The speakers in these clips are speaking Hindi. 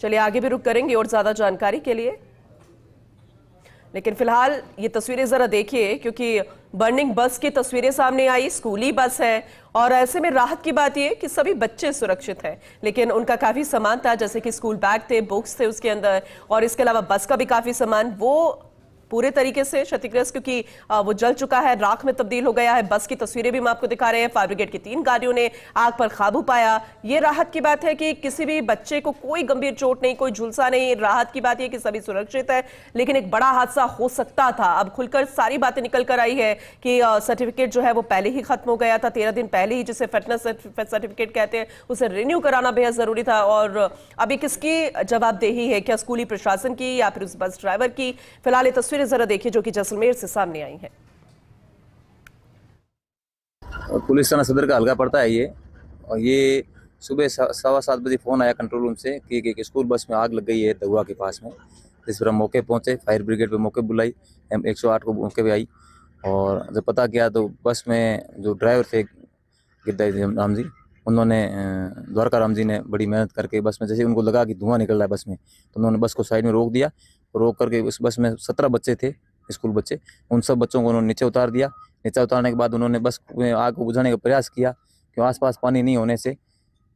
चलिए आगे भी रुक करेंगे और ज्यादा जानकारी के लिए, लेकिन फिलहाल ये तस्वीरें जरा देखिए, क्योंकि बर्निंग बस की तस्वीरें सामने आई। स्कूली बस है और ऐसे में राहत की बात ये कि सभी बच्चे सुरक्षित हैं, लेकिन उनका काफी सामान था, जैसे कि स्कूल बैग थे, बुक्स थे उसके अंदर, और इसके अलावा बस का भी काफी सामान वो पूरे तरीके से क्षतिग्रस्त, क्योंकि वो जल चुका है, राख में तब्दील हो गया है। बस की तस्वीरें भी हम आपको दिखा रहे हैं। फायर ब्रिगेड की 3 गाड़ियों ने आग पर काबू पाया। ये राहत की बात है कि किसी भी बच्चे को कोई गंभीर चोट नहीं, कोई झुलसा नहीं। राहत की बात यह कि सभी सुरक्षित है, लेकिन एक बड़ा हादसा हो सकता था। अब खुलकर सारी बातें निकल कर आई है कि सर्टिफिकेट जो है वो पहले ही खत्म हो गया था, 13 दिन पहले ही, जिसे फिटनेस सर्टिफिकेट कहते हैं, उसे रिन्यू कराना बेहद जरूरी था। और अभी किसकी जवाबदेही है, क्या स्कूली प्रशासन की या फिर उस बस ड्राइवर की? फिलहाल ये तस्वीरें जरा देखिए जो कि जैसलमेर से सामने आई हैं। पुलिस थाना सदर का हल्का पड़ता है ये, और ये सुबह 7:15 बजे फ़ोन आया कंट्रोल रूम से कि एक स्कूल बस में आग लग गई है दहुआ के पास में। जिस पर हम मौके पहुंचे, फायर ब्रिगेड पे मौके बुलाई, 108 को मौके पे आई, और जब पता किया तो बस में जो ड्राइवर थे गिरधारी राम जी, उन्होंने द्वारका राम जी ने बड़ी मेहनत करके बस में, जैसे उनको लगा कि धुआं निकल रहा है बस में, तो उन्होंने बस को साइड में रोक दिया। रोक करके उस बस में 17 बच्चे थे, स्कूल बच्चे, उन सब बच्चों को उन्होंने नीचे उतार दिया। नीचे उतारने के बाद उन्होंने बस में आग को बुझाने का प्रयास किया, क्यों आसपास पानी नहीं होने से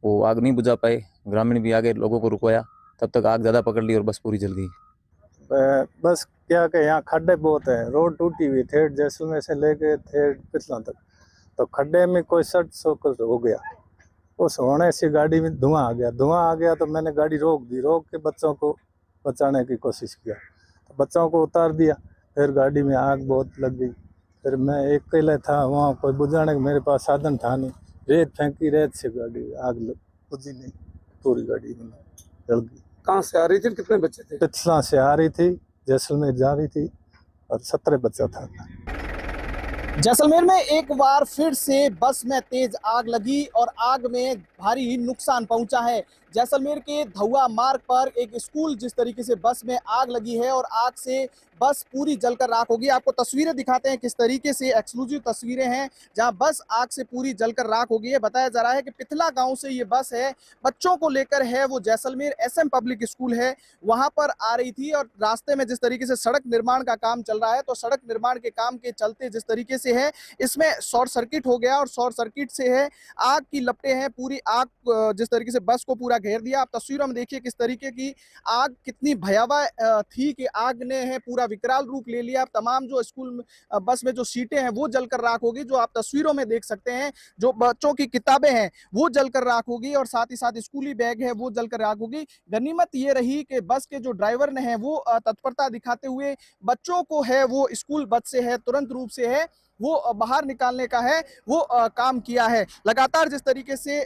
वो आग नहीं बुझा पाए। ग्रामीण भी आगे लोगों को रुकवाया, तब तक आग ज़्यादा पकड़ ली और बस पूरी जल गई। बस क्या कि यहाँ खड्डे बहुत हैं, रोड टूटी हुई, ठेठ जैसलमेर से लेके ठेठ पिछला तक, तो खड्डे में कोई सट सोकर हो गया। उस होने से गाड़ी में धुआं आ गया तो मैंने गाड़ी रोक दी, रोक के बच्चों को बचाने की कोशिश किया, तो बच्चों को उतार दिया। फिर गाड़ी में आग बहुत लग गई। फिर मैं अकेले था वहाँ, कोई बुझाने का मेरे पास साधन था नहीं। रेत फेंकी, रेत से गाड़ी आग बुझी नहीं, पूरी गाड़ी जल गई। कहाँ से आ रही थी, कितने बच्चे थे? पिछला से आ रही थी, जैसलमेर जा रही थी, और 17 बच्चा था। जैसलमेर में एक बार फिर से बस में तेज आग लगी और आग में भारी नुकसान पहुंचा है। जैसलमेर के धहुआ मार्ग पर एक स्कूल, जिस तरीके से बस में आग लगी है और आग से बस पूरी जलकर राख होगी। आपको तस्वीरें दिखाते हैं किस तरीके से, एक्सक्लूसिव तस्वीरें हैं जहां बस आग से पूरी जलकर राख हो गई है। बताया जा रहा है कि पिथला गांव से ये बस है, बच्चों को लेकर है, वो जैसलमेर SM पब्लिक स्कूल है वहां पर आ रही थी। और रास्ते में जिस तरीके से सड़क निर्माण का काम चल रहा है, तो सड़क निर्माण के काम के चलते जिस तरीके से है, इसमें शॉर्ट सर्किट हो गया और शॉर्ट सर्किट से है आग की लपटें हैं, पूरी आग जिस तरीके से बस को पूरा घेर दिया। आप तस्वीरों में देखिए किस तरीके की आग कितनी भयावह थी कि आग ने है पूरा विकराल रूप ले लिया। तमाम जो स्कूल बस में जो सीटें हैं वो जलकर राख होगी, जो आप तस्वीरों में देख सकते हैं। जो बच्चों की किताबें हैं वो जलकर राख होगी, और साथ ही साथ स्कूली बैग है वो जलकर राख होगी। गनीमत ये रही कि बस के जो ड्राइवर ने है वो तत्परता दिखाते हुए बच्चों को है वो स्कूल बस से है तुरंत रूप से है वो बाहर निकालने का है वो काम किया है। लगातार जिस तरीके से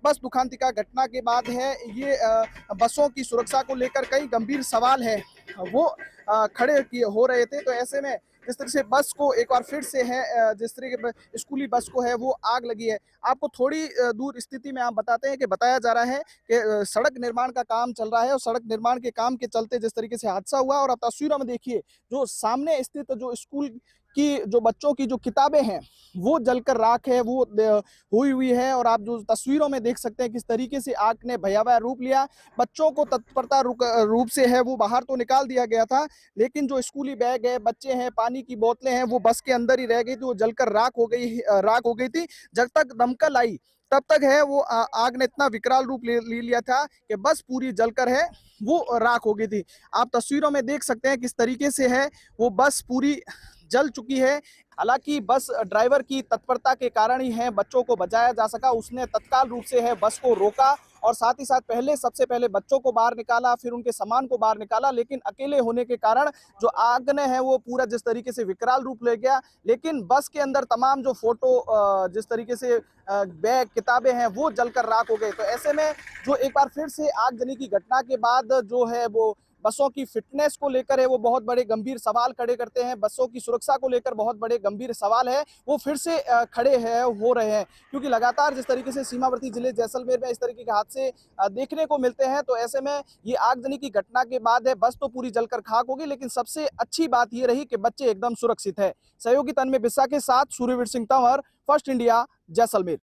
बस दुखांतिका घटना के बाद है ये बसों की सुरक्षा को लेकर कई गंभीर सवाल है वो खड़े हो रहे थे। तो ऐसे में जिस तरह से बस को एक बार फिर से है, जिस तरह के स्कूली बस को है वो आग लगी है। आपको थोड़ी दूर स्थिति में आप बताते हैं कि बताया जा रहा है कि सड़क निर्माण का काम चल रहा है और सड़क निर्माण के काम के चलते जिस तरीके से हादसा हुआ। और आप तस्वीरों में देखिए जो सामने स्थित जो स्कूल की जो बच्चों की जो किताबें हैं वो जलकर राख है वो हुई है। और आप जो तस्वीरों में देख सकते हैं किस तरीके से आग ने भयावह रूप लिया। बच्चों को तत्परता रूप से है वो बाहर तो निकाल दिया गया था, लेकिन जो स्कूली बैग है, बच्चे हैं, पानी की बोतलें हैं, वो बस के अंदर ही रह गई थी, वो जलकर राख हो गई थी। जब तक दमकल आई तब तक है वो आग ने इतना विकराल रूप ले लिया था कि बस पूरी जलकर है वो राख हो गई थी। आप तस्वीरों में देख सकते हैं किस तरीके से है वो बस पूरी जल चुकी है। हालांकि बस ड्राइवर की तत्परता के कारण ही है बच्चों को बचाया जा सका। उसने तत्काल रूप से है बस को रोका और साथ ही साथ सबसे पहले बच्चों को बाहर निकाला, फिर उनके सामान को बाहर निकाला। लेकिन अकेले होने के कारण जो आग ने है वो पूरा जिस तरीके से विकराल रूप ले गया। लेकिन बस के अंदर तमाम जो फोटो जिस तरीके से बैग, किताबें हैं वो जलकर राख हो गए। तो ऐसे में जो एक बार फिर से आगजनी की घटना के बाद जो है वो बसों की फिटनेस को लेकर है वो बहुत बड़े गंभीर सवाल खड़े करते हैं। बसों की सुरक्षा को लेकर बहुत बड़े गंभीर सवाल है वो फिर से खड़े हैं हो रहे हैं, क्योंकि लगातार जिस तरीके से सीमावर्ती जिले जैसलमेर में इस तरीके के हादसे देखने को मिलते हैं। तो ऐसे में ये आगजनी की घटना के बाद है बस तो पूरी जलकर खाक होगी, लेकिन सबसे अच्छी बात ये रही कि बच्चे एकदम सुरक्षित है। सहयोगी तन्मय बिस्सा के साथ सूर्यवीर सिंह तंवर, फर्स्ट इंडिया, जैसलमेर।